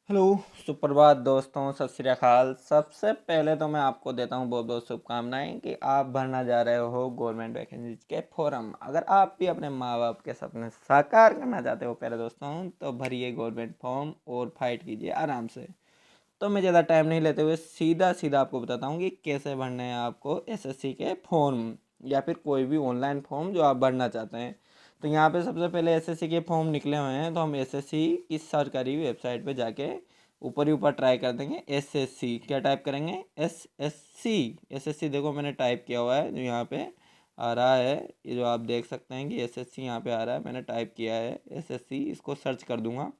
Hello, सुप्रभात दोस्तों, सत श्री अकाल। सबसे पहले तो मैं आपको देता हूँ बहुत बहुत शुभकामनाएं कि आप भरना जा रहे हो गवर्नमेंट वैकेंसीज के फॉर्म। अगर आप भी अपने माँ बाप के सपने साकार करना चाहते हो प्यारे दोस्तों, तो भरिए गवर्नमेंट फॉर्म और फाइट कीजिए आराम से। तो मैं ज़्यादा टाइम नहीं लेते हुए सीधा सीधा आपको बताता हूँ कि कैसे भरने हैं आपको एसएससी के फॉर्म या फिर कोई भी ऑनलाइन फॉर्म जो आप भरना चाहते हैं। तो यहाँ पे सबसे पहले एसएससी के फॉर्म निकले हुए हैं, तो हम एसएससी की सरकारी वेबसाइट पे जाके ऊपर ही ऊपर ट्राई कर देंगे। एसएससी क्या टाइप करेंगे? एसएससी। एसएससी देखो मैंने टाइप किया हुआ है, जो यहाँ पे आ रहा है, ये जो आप देख सकते हैं कि एसएससी यहाँ पे आ रहा है, मैंने टाइप किया है एसएससी। इसको सर्च कर दूंगा।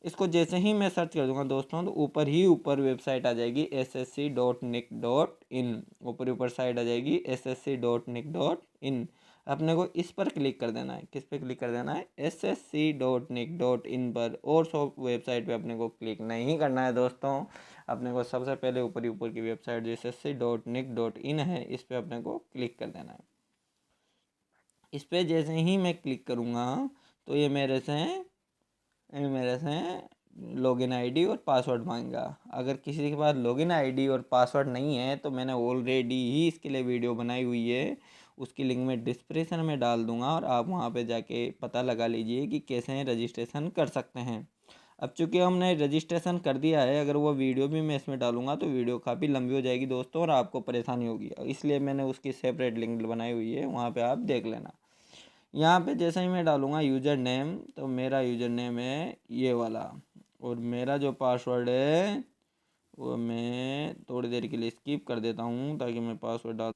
इसको जैसे ही मैं सर्च कर दूंगा दोस्तों, तो ऊपर ही ऊपर वेबसाइट आ जाएगी ssc.nic.in। ऊपर ही ऊपर साइट आ जाएगी ssc.nic.in। अपने को इस पर क्लिक कर देना है। किस पे क्लिक कर देना है? ssc.nic.in पर। और सब वेबसाइट पे अपने को क्लिक नहीं करना है दोस्तों। अपने को सबसे पहले ऊपर ही ऊपर की वेबसाइट जो ssc.nic.in है, इस पे अपने को क्लिक कर देना है। इस पे जैसे ही मैं क्लिक करूँगा, तो ये मेरे से लॉगिन आईडी और पासवर्ड मांगेगा। अगर किसी के पास लॉगिन आईडी और पासवर्ड नहीं है, तो मैंने ऑलरेडी ही इसके लिए वीडियो बनाई हुई है, उसकी लिंक मैं डिस्क्रिप्शन में डाल दूंगा, और आप वहां पे जाके पता लगा लीजिए कि कैसे रजिस्ट्रेशन कर सकते हैं। अब चूंकि हमने रजिस्ट्रेशन कर दिया है, अगर वो वीडियो भी मैं इसमें डालूंगा तो वीडियो काफ़ी लंबी हो जाएगी दोस्तों, और आपको परेशानी होगी, इसलिए मैंने उसकी सेपरेट लिंक बनाई हुई है, वहाँ पे आप देख लेना। यहाँ पे जैसे ही मैं डालूंगा यूज़र नेम, तो मेरा यूज़र नेम है ये वाला, और मेरा जो पासवर्ड है वो मैं थोड़ी देर के लिए स्किप कर देता हूँ, ताकि मैं पासवर्ड डाल।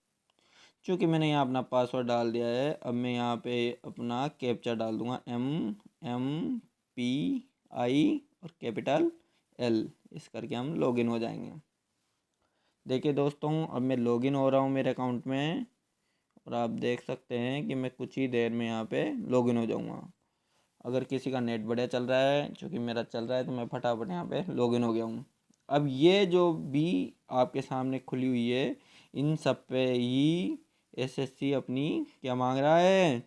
चूँकि मैंने यहाँ अपना पासवर्ड डाल दिया है, अब मैं यहाँ पे अपना कैप्चा डाल दूँगा, MMPI और कैपिटल L। इस करके हम लॉगिन हो जाएंगे। देखिए दोस्तों, अब मैं लॉगिन हो रहा हूँ मेरे अकाउंट में, और आप देख सकते हैं कि मैं कुछ ही देर में यहाँ पे लॉगिन हो जाऊँगा। अगर किसी का नेट बढ़िया चल रहा है, क्योंकि मेरा चल रहा है, तो मैं फटाफट यहाँ पे लॉगिन हो गया हूँ। अब ये जो भी आपके सामने खुली हुई है, इन सब पे ही एसएससी अपनी क्या मांग रहा है?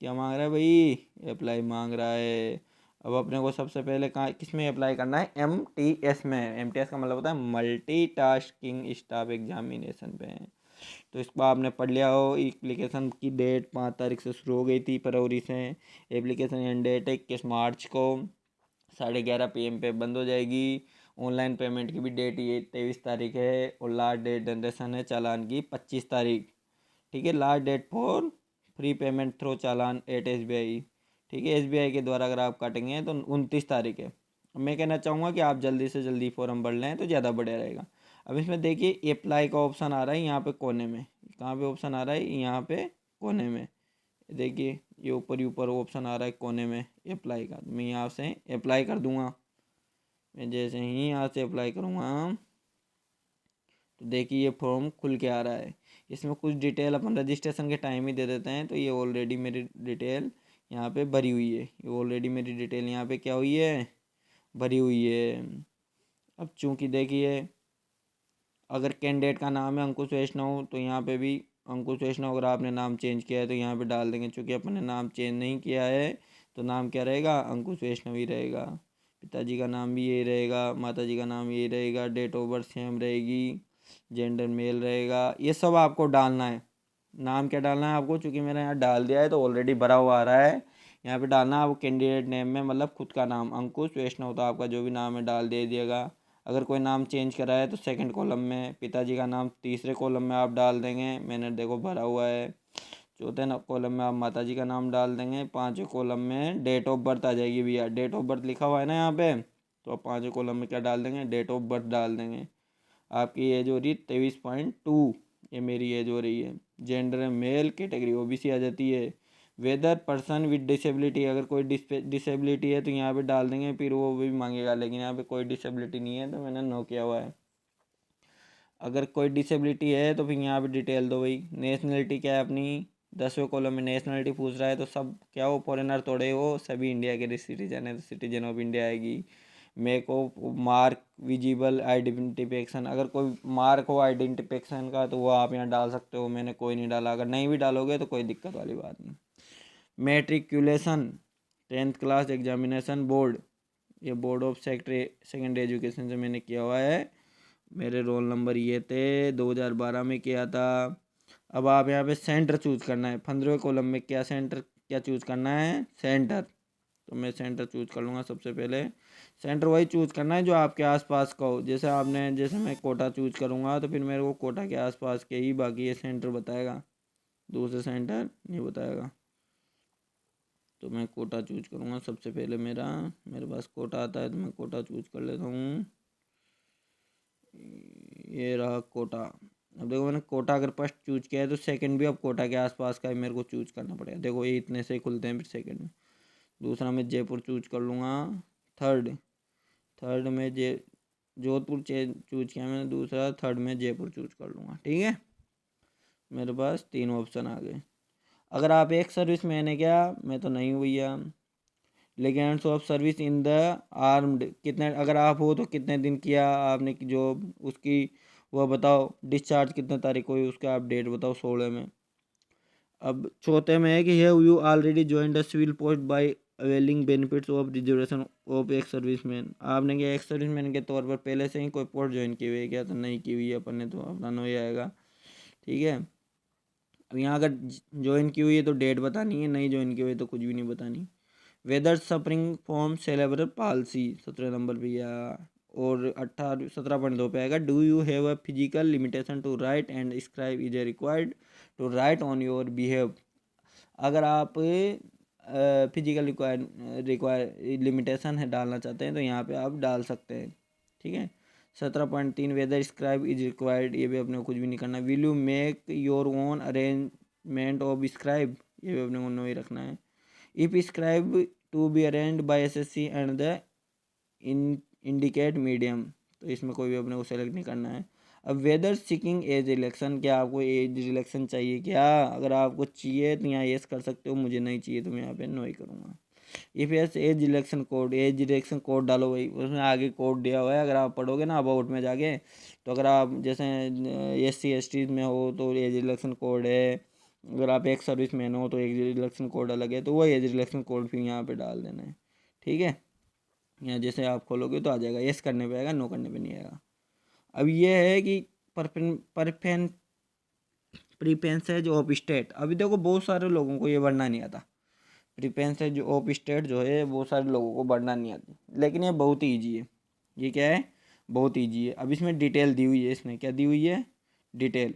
क्या मांग रहा है भाई? अप्लाई मांग रहा है। अब अपने को सबसे पहले कहाँ किस में अप्लाई करना है? MTS में। MTS का मतलब होता है मल्टी टास्किंग स्टाफ एग्जामिनेशन पे। तो इसको आपने पढ़ लिया हो। एप्लीकेशन की डेट 5 तारीख से शुरू हो गई थी, फरवरी से। एप्लीकेशन एंड डेट 21 मार्च को 11:30 PM पे बंद हो जाएगी। ऑनलाइन पेमेंट की भी डेट ये 23 तारीख है, और लास्ट डेट जनरेशन है चालान की 25 तारीख। ठीक है, last date for free payment through challan at SBI। ठीक है, SBI के द्वारा अगर आप काटेंगे तो 29 तारीख है। मैं कहना चाहूँगा कि आप जल्दी से जल्दी फॉर्म भर लें तो ज़्यादा बढ़िया रहेगा। अब इसमें देखिए अप्लाई का ऑप्शन आ रहा है यहाँ पे कोने में। कहाँ पे ऑप्शन आ रहा है? यहाँ पे कोने में। देखिए ये ऊपर ही ऊपर ऑप्शन आ रहा है कोने में अप्लाई का। मैं यहाँ से अप्लाई कर दूंगा। मैं जैसे ही यहाँ से अप्लाई करूँगा, तो देखिए ये फॉर्म खुल के आ रहा है। इसमें कुछ डिटेल अपन रजिस्ट्रेशन के टाइम ही दे देते हैं। तो ये ऑलरेडी मेरी डिटेल यहाँ पे भरी हुई है। ये ऑलरेडी मेरी डिटेल यहाँ पे क्या हुई है? भरी हुई है। अब चूंकि देखिए, अगर कैंडिडेट का नाम है अंकुश वैष्णव, तो यहाँ पे भी अंकुश वैष्णव। अगर आपने नाम चेंज किया है तो यहाँ पे डाल देंगे। चूँकि अपन ने नाम चेंज नहीं किया है, तो नाम क्या रहेगा? अंकुश वैष्णव ही रहेगा। पिताजी का नाम भी यही रहेगा, माता जी का नाम यही रहेगा, डेट ऑफ बर्थ सेम रहेगी, जेंडर मेल रहेगा। ये सब आपको डालना है। नाम क्या डालना है आपको? चूँकि मैंने यहाँ डाल दिया है तो ऑलरेडी भरा हुआ आ रहा है। यहाँ पे डालना है आपको कैंडिडेट नेम में, मतलब खुद का नाम अंकुश वैष्णव, तो आपका जो भी नाम है डाल दे दिएगा। अगर कोई नाम चेंज करा है तो सेकंड कॉलम में, पिताजी का नाम तीसरे कॉलम में आप डाल देंगे। मैंने देखो भरा हुआ है। चौथे कॉलम में आप माता जी का नाम डाल देंगे। पाँचवें कॉलम में डेट ऑफ बर्थ आ जाएगी भैया। डेट ऑफ बर्थ लिखा हुआ है ना यहाँ पे, तो आप पाँचवें कॉलम में क्या डाल देंगे? डेट ऑफ बर्थ डाल देंगे। आपकी एज हो रही है 23.2, ये मेरी एज हो रही है। जेंडर मेल, कैटेगरी OBC आ जाती है। वेदर पर्सन विद डिसेबिलिटी, अगर कोई डिसेबिलिटी है तो यहाँ पे डाल देंगे, फिर वो भी मांगेगा, लेकिन यहाँ पे कोई डिसेबिलिटी नहीं है तो मैंने नो किया हुआ है। अगर कोई डिसेबिलिटी है तो फिर यहाँ पे डिटेल दो भाई। नेशनलिटी क्या है अपनी? 10वें कॉलम में नेशनलिटी पूछ रहा है, तो सब क्या हो? फॉरेनर थोड़े हो, सभी इंडिया के सिटीजन है, तो सिटीजन ऑफ इंडिया आएगी। Make of mark visible identification, अगर कोई मार्क हो आइडेंटिफिकेशन का तो वो आप यहाँ डाल सकते हो। मैंने कोई नहीं डाला। अगर नहीं भी डालोगे तो कोई दिक्कत वाली बात नहीं। Matriculation, 10th class examination board, ये बोर्ड ऑफ सेकेंडरी एजुकेशन से मैंने किया हुआ है। मेरे रोल नंबर ये थे, 2012 में किया था। अब आप यहाँ पे सेंटर चूज करना है, 15वें कॉलम में क्या सेंटर क्या चूज करना है, सेंटर। तो मैं सेंटर चूज कर लूँगा सबसे पहले। सेंटर वही चूज करना है जो आपके आसपास का हो। जैसे मैं कोटा चूज करूँगा तो फिर मेरे को कोटा के आसपास के ही बाकी ये सेंटर बताएगा, दूसरे सेंटर नहीं बताएगा। तो मैं कोटा चूज करूँगा सबसे पहले। मेरे पास कोटा आता है तो मैं कोटा चूज कर लेता हूँ। ये रहा कोटा। अब देखो मैंने कोटा अगर फर्स्ट चूज किया है तो सेकंड भी अब कोटा के आसपास का ही मेरे को चूज करना पड़ेगा। देखो ये इतने से ही खुलते हैं फिर सेकंड में। दूसरा मैं जयपुर चूज कर लूँगा। थर्ड थर्ड में जोधपुर चूज किया मैंने दूसरा। थर्ड में जयपुर चूज कर लूँगा। ठीक है, मेरे पास 3 ऑप्शन आ गए। अगर आप एक सर्विस मैन है क्या, मैं तो नहीं हूँ भैया। Lengths of service in the armed, कितने अगर आप हो तो कितने दिन किया आपने की जॉब, उसकी वह बताओ। डिस्चार्ज कितने तारीख को हुई उसका आप डेट बताओ, 16 में। अब चौथे में है कि have you already joined the civil post by availing benefits of reservation of ex serviceman. आपने क्या एक सर्विसमैन के तौर पर पहले से ही कोई पोस्ट ज्वाइन की हुई है क्या, तो नहीं की हुई है अपन ने, तो अपना नो ही आएगा। ठीक है, अब यहाँ अगर ज्वाइन की हुई है तो डेट बतानी है, नहीं ज्वाइन की हुई है तो कुछ भी नहीं बतानी। Whether suffering from cerebral palsy 17 number पे या। और 17.2 पे आएगा, do you have a physical limitation to write and scribe is a required to write on your behalf. अगर आप फिजिकल रिक्वायर लिमिटेशन है डालना चाहते हैं तो यहाँ पे आप डाल सकते हैं। ठीक है, 17.3 वेदर स्क्राइब इज रिक्वायर्ड, ये भी अपने को कुछ भी नहीं करना। Will you make your own arrangement of scribe, ये भी अपने को नहीं रखना है। If scribe to be arranged by SSC and the indicate medium, तो इसमें कोई भी अपने को सेलेक्ट नहीं करना है। अब वेदर सीकिंग एज रिलेक्शन, क्या आपको एज रिलेक्शन चाहिए क्या, अगर आपको चाहिए तो यहाँ येस कर सकते हो, मुझे नहीं चाहिए तो मैं यहाँ पे नो ही करूँगा। If yes as relaxation code, as relaxation code डालो भाई, उसमें आगे कोड दिया हुआ है, अगर आप पढ़ोगे ना अबाउट में जाके, तो अगर आप जैसे SC ST में हो तो एज रिलेक्शन कोड है, अगर आप एक सर्विस मैन हो तो एज रिलेक्शन कोड अलग है, तो वो एज रिलेक्शन कोड फिर यहाँ पे डाल देना है। ठीक है, यहाँ जैसे आप खोलोगे तो आ जाएगा, येस करने पे आएगा, नो करने पे नहीं आएगा। अब ये है कि परफेन प्रीपेंसेज ऑफ स्टेट। अभी देखो बहुत सारे लोगों को ये बढ़ना नहीं आता। प्रीपेंसेज ऑफ स्टेट जो है बहुत सारे लोगों को बढ़ना नहीं आती, लेकिन ये बहुत ही ईजी है। ये क्या है, बहुत ईजी है। अब इसमें डिटेल दी हुई है, इसमें क्या दी हुई है, डिटेल।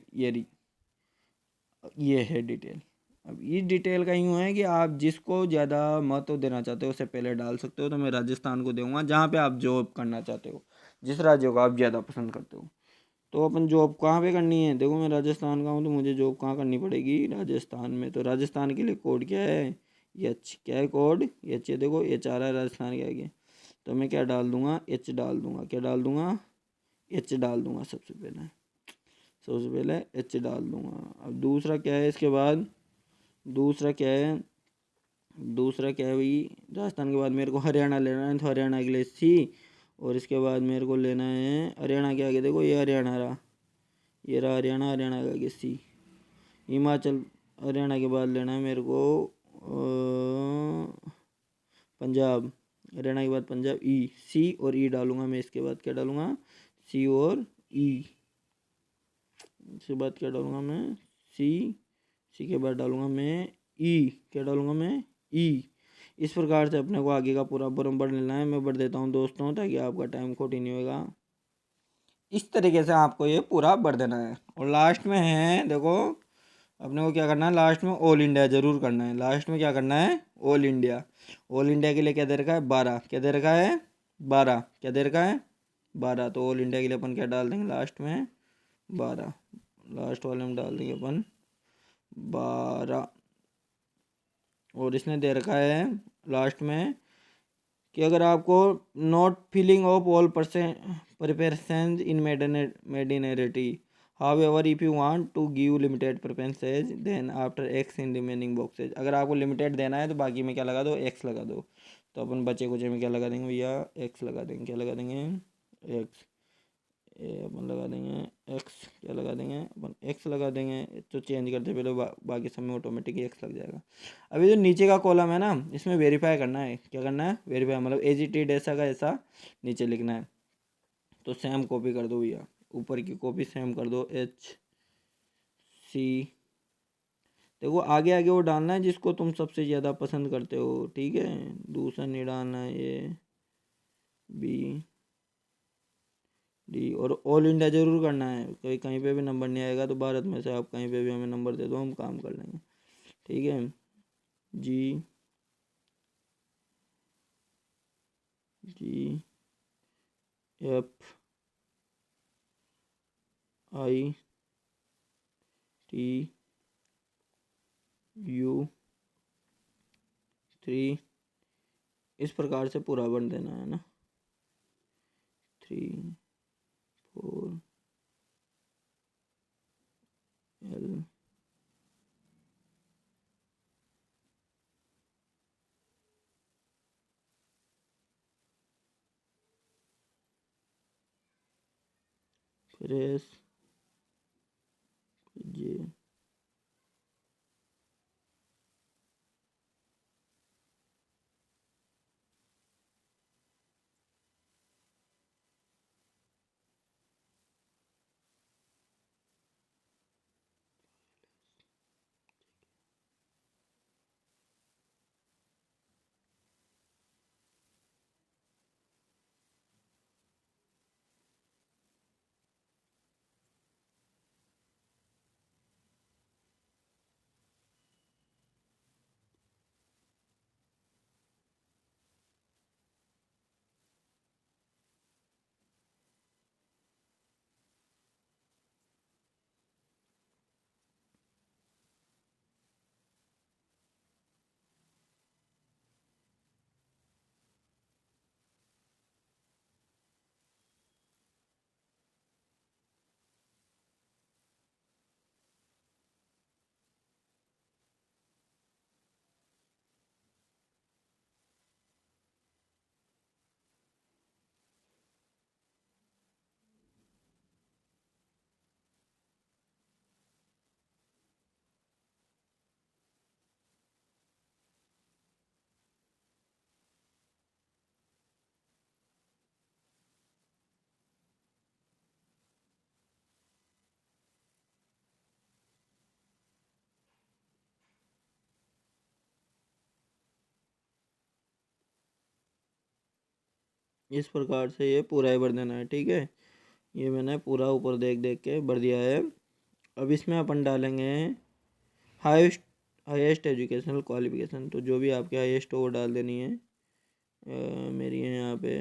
ये है डिटेल। अब इस डिटेल का यूँ है कि आप जिसको ज़्यादा महत्व देना चाहते हो उसे पहले डाल सकते हो। तो मैं राजस्थान को दूंगा, जहाँ पे आप जॉब करना चाहते हो, जिस राज्य को आप ज़्यादा पसंद करते हो। तो अपन जॉब कहाँ पे करनी है, देखो मैं राजस्थान का हूँ तो मुझे जॉब कहाँ करनी पड़ेगी, राजस्थान में। तो राजस्थान के लिए कोड क्या है, एच। क्या है कोड, एच है। देखो एच आ रहा है राजस्थान के आगे, तो मैं क्या डाल दूंगा, एच डाल दूंगा। क्या डाल दूंगा, एच डाल दूंगा। सबसे पहले एच डाल दूंगा। अब दूसरा क्या है इसके बाद, दूसरा क्या है, भाई, राजस्थान के बाद मेरे को हरियाणा लेना है, तो हरियाणा के लिए सी। और इसके बाद मेरे को लेना है हरियाणा के आगे, देखो ये हरियाणा रहा, ये रहा हरियाणा, हरियाणा के आगे सी। हिमाचल, हरियाणा के बाद लेना है मेरे को पंजाब, हरियाणा के बाद पंजाब, ई। सी और ई डालूंगा मैं। इसके बाद क्या डालूंगा, सी और ई। इसके बाद क्या डालूंगा मैं, सी। सी के बाद डालूंगा मैं ई। क्या डालूंगा मैं, ई। इस प्रकार से अपने को आगे का पूरा बरम बढ़ लेना है। मैं बढ़ देता हूँ दोस्तों, ताकि आपका टाइम खोटी नहीं होगा। इस तरीके से आपको ये पूरा बढ़ देना है। और लास्ट में है देखो, अपने को क्या करना है, लास्ट में ऑल इंडिया जरूर करना है। लास्ट में क्या करना है, ऑल इंडिया। ऑल इंडिया के लिए क्या दे रखा है, 12। क्या दे रखा है, 12। क्या दे रखा है, 12। तो ऑल इंडिया के लिए अपन क्या डाल देंगे लास्ट में, 12। लास्ट वाले में डाल देंगे अपन 12। और इसने दे रखा है लास्ट में कि अगर आपको not filling of all preparations in मेडिनरिटी, however if you want to give limited preferences then after x in remaining boxes, अगर आपको लिमिटेड देना है तो बाकी में क्या लगा दो, x लगा दो। तो अपन बचे कुचे में क्या लगा देंगे भैया, x लगा देंगे। क्या लगा देंगे, x। ये अपन लगा देंगे एक्स, क्या लगा देंगे अपन एक्स लगा देंगे, तो चेंज करते पहले बाकी सब में ऑटोमेटिक एक्स लग जाएगा। अभी जो नीचे का कॉलम है ना, इसमें वेरीफाई करना है, क्या करना है, वेरीफाई, मतलब एज इट इज ऐसा का ऐसा नीचे लिखना है। तो सेम कॉपी कर दो भैया, ऊपर की कॉपी सेम कर दो, HC, देखो आगे आगे वो डालना है जिसको तुम सबसे ज़्यादा पसंद करते हो, ठीक है, दूसरा नहीं डालना है, ये BD, और ऑल इंडिया जरूर करना है, कोई कहीं पे भी नंबर नहीं आएगा तो भारत में से आप कहीं पे भी हमें नंबर दे दो, हम काम कर लेंगे, ठीक है। GFITU3, इस प्रकार से पूरा बन देना है ना, 3 4L, प्रेस कीजिए। इस प्रकार से ये पूरा ही भर देना है, ठीक है। ये मैंने पूरा ऊपर देख देख के भर दिया है। अब इसमें अपन डालेंगे हाईएस्ट हाईएस्ट एजुकेशनल क्वालिफिकेशन, तो जो भी आपके हाईएस्ट हो वो डाल देनी है। मेरी है यहाँ पे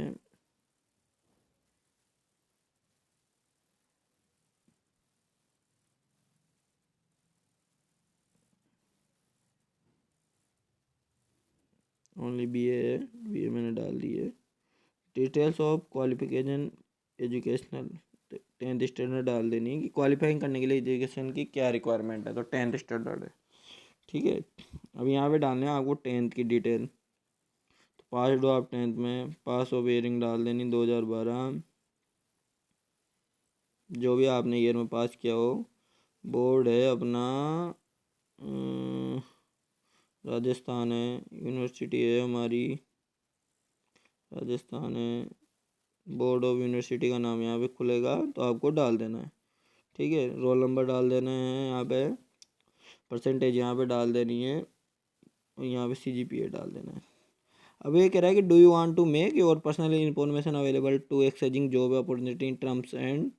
ओनली BA है, BA मैंने डाल दी है। Details of qualification educational, 10th standard डाल देनी है कि क्वालिफाइंग करने के लिए एजुकेशन की क्या रिक्वायरमेंट है, तो 10th स्टैंडर्ड है, ठीक है। अब यहाँ पे डालना है आपको 10th की डिटेल, तो पास हो आप 10th में, पास ऑफ ईयरिंग डाल देनी 2012, जो भी आपने ईयर में पास किया हो। बोर्ड है अपना राजस्थान है, यूनिवर्सिटी है हमारी राजस्थान है, बोर्ड ऑफ यूनिवर्सिटी का नाम यहाँ पे खुलेगा तो आपको डाल देना है, ठीक है। रोल नंबर डाल देना है यहाँ पे, परसेंटेज यहाँ पे डाल देनी है, और यहाँ पे CGPA डाल देना है। अब ये कह रहा है कि do you want to make your personal information available to exchanging job opportunity in terms and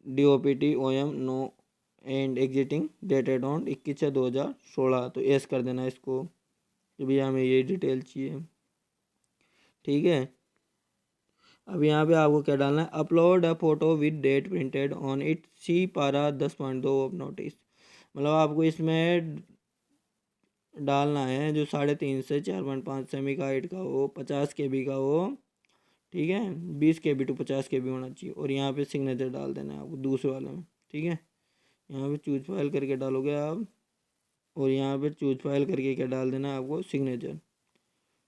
DOPT OM no and existing dated on 21/6/2016, तो एस कर देना है इसको कि भैया हमें ये डिटेल चाहिए, ठीक है। अब यहाँ पे आपको क्या डालना है, upload a photo with date printed on it, see para 10.2 of notice, मतलब आपको इसमें डालना है जो 3.5 से 4.5 सेमी का हाइट का हो, 50 KB का हो, ठीक है, 20 KB to 50 KB होना चाहिए, और यहाँ पे सिग्नेचर डाल देना है आपको दूसरे वाले में, ठीक है। यहाँ पे चूज फाइल करके डालोगे आप, और यहाँ पे चूज फाइल करके क्या डाल देना है आपको, सिग्नेचर,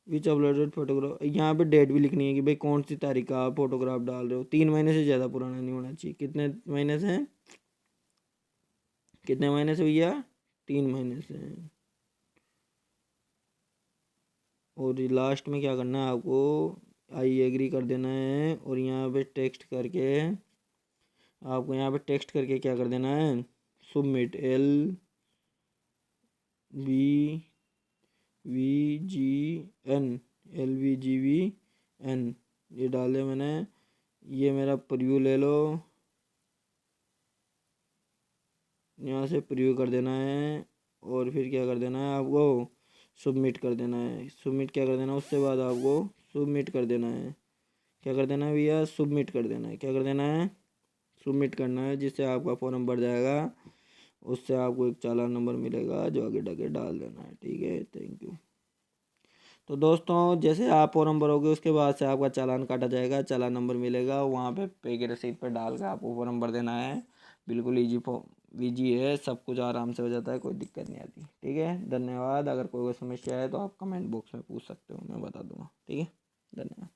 विच अपलोडेड फोटोग्राफ, यहाँ पे डेट भी लिखनी है कि भाई कौन सी तारीख का आप फोटोग्राफ डाल रहे हो। 3 महीने से ज़्यादा पुराना नहीं होना चाहिए। कितने महीने से है, कितने महीने से भैया, 3 महीने से। और लास्ट में क्या करना है आपको, आई एग्री कर देना है। और यहाँ पे टेक्स्ट करके आपको, यहाँ पे टेक्स्ट करके क्या कर देना है, सबमिट, LVGN, LVGVN ये डाले मैंने। ये मेरा प्रीव्यू ले लो, यहाँ से प्रीव्यू कर देना है। और फिर क्या कर देना है आपको, सबमिट कर देना है। सबमिट क्या कर देना है, उसके बाद आपको सबमिट कर देना है। क्या कर देना है भैया, सबमिट कर देना है। क्या कर देना है, सबमिट करना है, जिससे आपका फॉर्म भर जाएगा। उससे आपको एक चालान नंबर मिलेगा जो आगे जाके डाल देना है। ठीक है, थैंक यू। तो दोस्तों जैसे आप फॉर्म भरोगे उसके बाद से आपका चालान काटा जाएगा, चालान नंबर मिलेगा, वहाँ पे पे की रसीद पर डाल के आपको फॉर्म भर देना है। बिल्कुल ईजी है, सब कुछ आराम से हो जाता है, कोई दिक्कत नहीं आती। ठीक है, धन्यवाद। अगर कोई समस्या है तो आप कमेंट बॉक्स में पूछ सकते हो, मैं बता दूंगा। ठीक है, धन्यवाद।